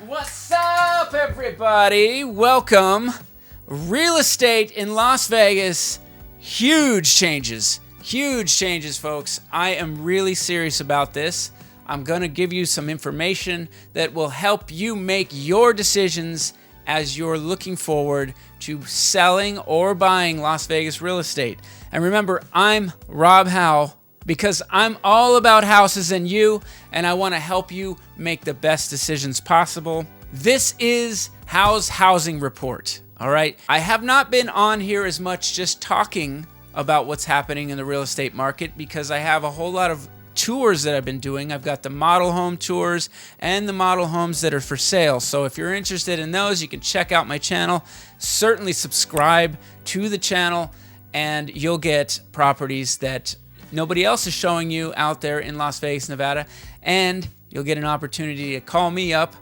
What's up, everybody? Welcome. Real estate in Las Vegas. Huge changes, folks. I am really serious about this. I'm going to give you some information that will help you make your decisions as you're looking forward to selling or buying Las Vegas real estate. And remember, I'm Rob Howell, because I'm all about houses and you, and I want to help you make the best decisions possible. This is How's Housing Report, all right? I have not been on here as much just talking about what's happening in the real estate market because I have a whole lot of tours that I've been doing. I've got the model home tours and the model homes that are for sale. So if you're interested in those, you can check out my channel. Certainly subscribe to the channel, and you'll get properties that nobody else is showing you out there in Las Vegas, Nevada, and you'll get an opportunity to call me up,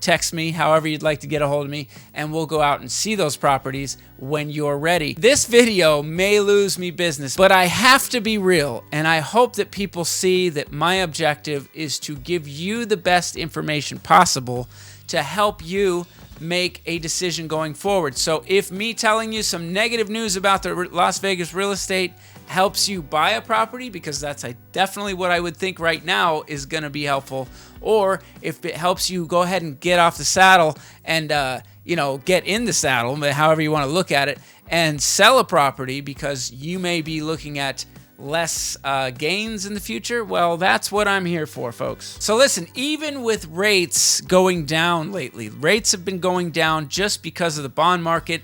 text me, however you'd like to get a hold of me, and we'll go out and see those properties when you're ready. This video may lose me business, but I have to be real, and I hope that people see that my objective is to give you the best information possible to help you make a decision going forward. So if me telling you some negative news about the Las Vegas real estate helps you buy a property, because that's definitely what I would think right now is going to be helpful, or if it helps you go ahead and get off the saddle and get in the saddle, however you want to look at it, and sell a property because you may be looking at less gains in the future, well, that's what I'm here for, folks. So listen, even with rates going down lately, rates have been going down just because of the bond market.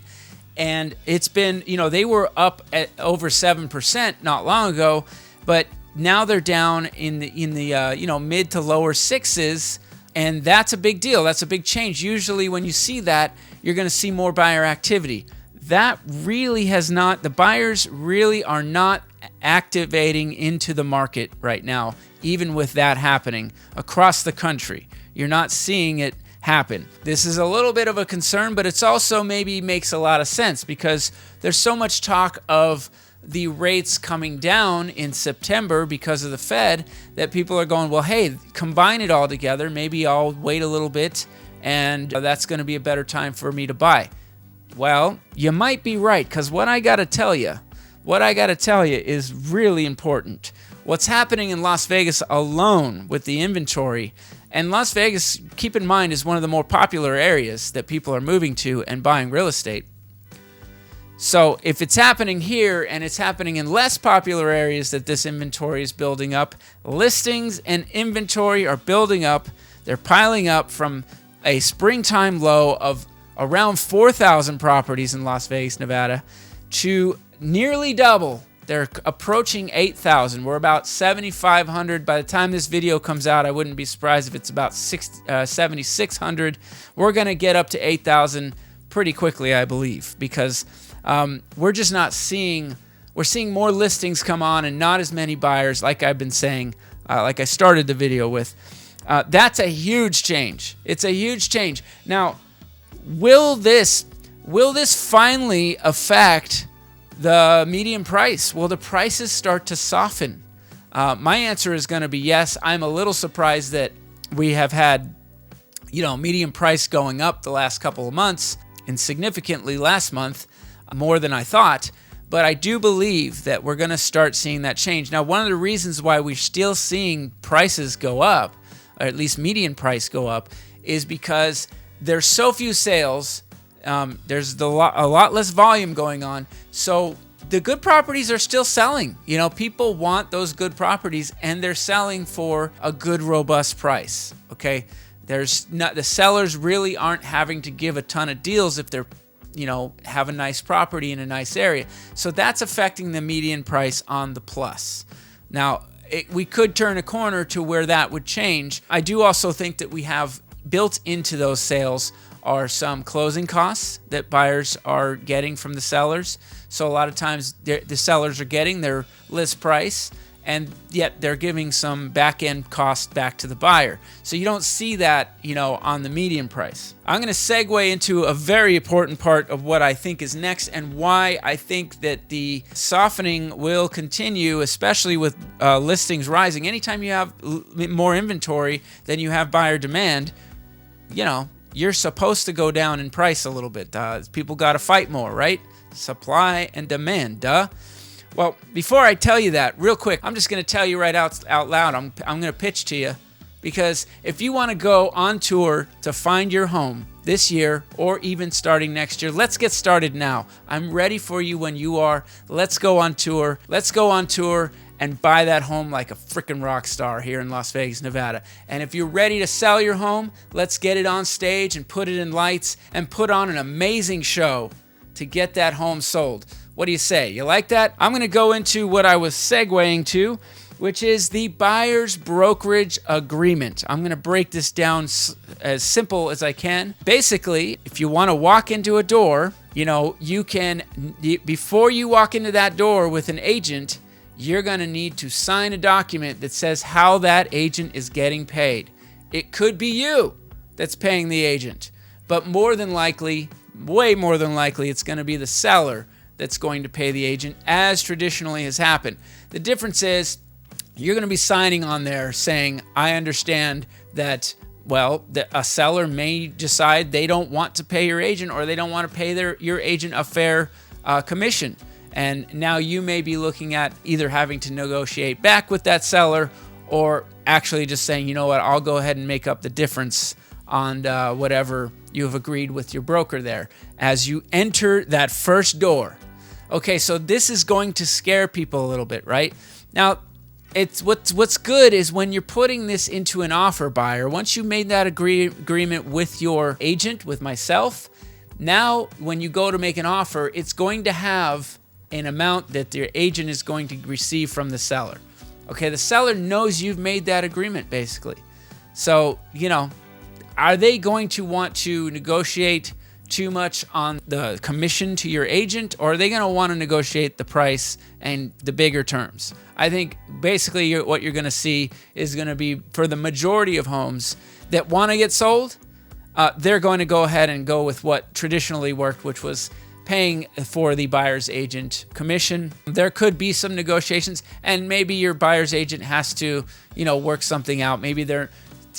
And it's been, they were up at over 7% not long ago, but now they're down in the mid to lower sixes, and that's a big deal. That's a big change. Usually when you see that, you're going to see more buyer activity. That really has not, the buyers really are not activating into the market right now, even with that happening across the country. You're not seeing it happen. This is a little bit of a concern, but it's also maybe makes a lot of sense because there's so much talk of the rates coming down in September because of the Fed that people are going, well, hey, combine it all together. Maybe I'll wait a little bit and that's going to be a better time for me to buy. Well, you might be right, because what I got to tell you is really important. What's happening in Las Vegas alone with the inventory. And Las Vegas, keep in mind, is one of the more popular areas that people are moving to and buying real estate. So if it's happening here and it's happening in less popular areas that this inventory is building up, listings and inventory are building up. They're piling up from a springtime low of around 4,000 properties in Las Vegas, Nevada, to nearly double. They're approaching 8,000. We're about 7,500. By the time this video comes out, I wouldn't be surprised if it's about 7,600. We're going to get up to 8,000 pretty quickly, I believe, because we're just not seeing, we're seeing more listings come on and not as many buyers, like I've been saying, like I started the video with. That's a huge change. It's a huge change. Now, will this finally affect the median price? Will the prices start to soften? My answer is going to be yes. I'm a little surprised that we have had, median price going up the last couple of months, and significantly last month, more than I thought. But I do believe that we're going to start seeing that change. Now, one of the reasons why we're still seeing prices go up, or at least median price go up, is because there's so few sales. There's a lot less volume going on. So the good properties are still selling. People want those good properties, and they're selling for a good, robust price. Okay. The sellers really aren't having to give a ton of deals if they're, have a nice property in a nice area. So that's affecting the median price on the plus. Now, we could turn a corner to where that would change. I do also think that we have built into those sales are some closing costs that buyers are getting from the sellers. So a lot of times the sellers are getting their list price, and yet they're giving some back-end cost back to the buyer. So you don't see that, on the median price. I'm going to segue into a very important part of what I think is next and why I think that the softening will continue, especially with listings rising. Anytime you have more inventory than you have buyer demand, you're supposed to go down in price a little bit. People got to fight more, right? Supply and demand, duh. Well, before I tell you that, real quick, I'm just going to tell you right out loud. I'm going to pitch to you, because if you want to go on tour to find your home this year or even starting next year, let's get started now. I'm ready for you when you are. Let's go on tour. Let's go on tour and buy that home like a freaking rock star here in Las Vegas, Nevada. And if you're ready to sell your home, let's get it on stage and put it in lights and put on an amazing show to get that home sold. What do you say? You like that? I'm going to go into what I was segueing to, which is the buyer's brokerage agreement. I'm going to break this down as simple as I can. Basically, if you want to walk into a door, you can, before you walk into that door with an agent, you're going to need to sign a document that says how that agent is getting paid. It could be you that's paying the agent, but more than likely, way more than likely, it's going to be the seller that's going to pay the agent, as traditionally has happened. The difference is you're going to be signing on there saying, I understand that, a seller may decide they don't want to pay your agent, or they don't want to pay your agent a fair commission. And now you may be looking at either having to negotiate back with that seller, or actually just saying, you know what, I'll go ahead and make up the difference on whatever you have agreed with your broker there as you enter that first door. Okay, so this is going to scare people a little bit, right? Now, it's what's good is when you're putting this into an offer buyer, once you made that agreement with your agent, with myself, now when you go to make an offer, it's going to have an amount that your agent is going to receive from the seller. Okay, the seller knows you've made that agreement, basically. So, are they going to want to negotiate too much on the commission to your agent, or are they going to want to negotiate the price and the bigger terms? I think basically what you're going to see is going to be, for the majority of homes that want to get sold, they're going to go ahead and go with what traditionally worked, which was paying for the buyer's agent commission. There could be some negotiations, and maybe your buyer's agent has to, work something out. Maybe there's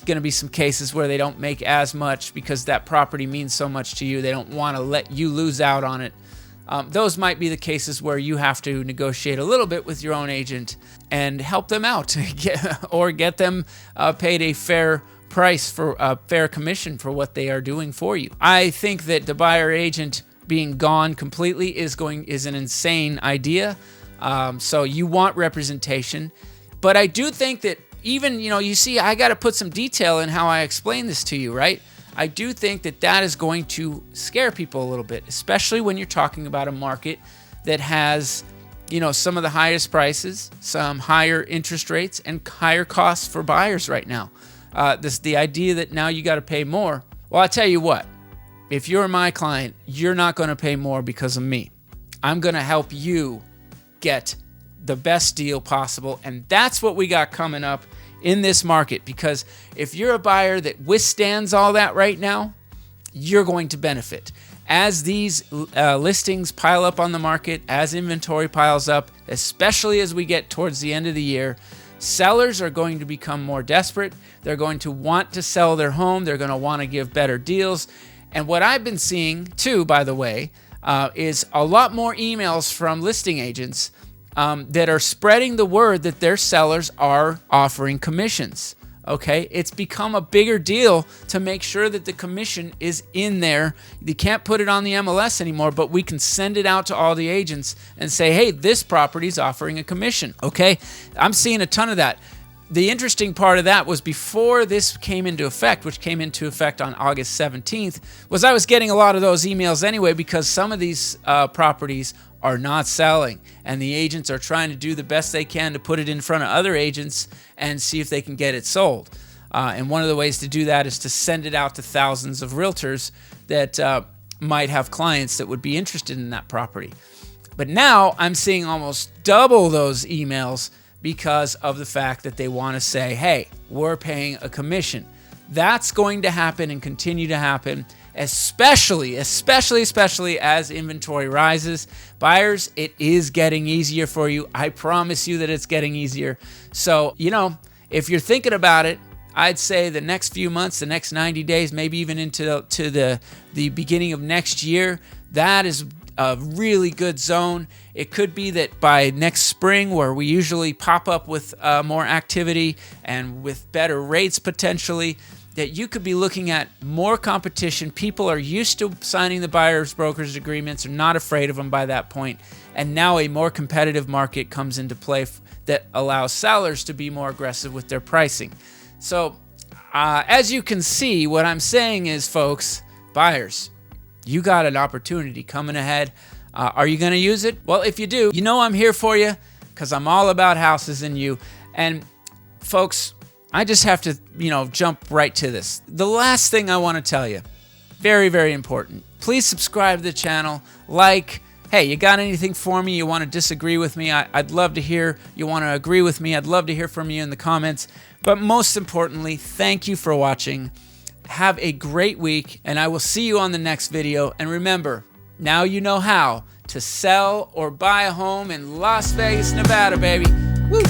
going to be some cases where they don't make as much because that property means so much to you. They don't want to let you lose out on it. Those might be the cases where you have to negotiate a little bit with your own agent and help them out, get them paid a fair price for a fair commission for what they are doing for you. I think that the buyer agent being gone completely is an insane idea. So you want representation, but I do think that even, you see, I got to put some detail in how I explain this to you, right? I do think that is going to scare people a little bit, especially when you're talking about a market that has, some of the highest prices, some higher interest rates, and higher costs for buyers right now. The idea that now you got to pay more. Well, I tell you what, if you're my client, you're not going to pay more because of me. I'm going to help you get the best deal possible, and that's what we got coming up in this market, because if you're a buyer that withstands all that right now, you're going to benefit. As these listings pile up on the market, as inventory piles up, especially as we get towards the end of the year, sellers are going to become more desperate. They're going to want to sell their home. They're going to want to give better deals. And what I've been seeing too, by the way, is a lot more emails from listing agents that are spreading the word that their sellers are offering commissions. Okay, it's become a bigger deal to make sure that the commission is in there. You can't put it on the MLS anymore, but we can send it out to all the agents and say, hey, this property is offering a commission. Okay, I'm seeing a ton of that. The interesting part of that was before this came into effect, which came into effect on August 17th, was I was getting a lot of those emails anyway, because some of these properties are not selling, and the agents are trying to do the best they can to put it in front of other agents and see if they can get it sold. And one of the ways to do that is to send it out to thousands of realtors that might have clients that would be interested in that property. But now I'm seeing almost double those emails because of the fact that they want to say, hey, we're paying a commission. That's going to happen and continue to happen, especially as inventory rises. Buyers, it is getting easier for you. I promise you that it's getting easier. So, if you're thinking about it, I'd say the next few months, the next 90 days, maybe even into the beginning of next year, that is a really good zone. It could be that by next spring, where we usually pop up with more activity and with better rates potentially, that you could be looking at more competition. People are used to signing the buyer's broker's agreements, are not afraid of them by that point, and now a more competitive market comes into play that allows sellers to be more aggressive with their pricing. So as you can see, what I'm saying is, folks, buyers, you got an opportunity coming ahead. Are you going to use it? Well, if you do, you know I'm here for you, because I'm all about houses and you. And folks, I just have to, jump right to this. The last thing I want to tell you, very, very important. Please subscribe to the channel. Hey, you got anything for me? You want to disagree with me? I'd love to hear. You want to agree with me? I'd love to hear from you in the comments. But most importantly, thank you for watching. Have a great week, and I will see you on the next video. And remember, now you know how to sell or buy a home in Las Vegas, Nevada, baby. Woo!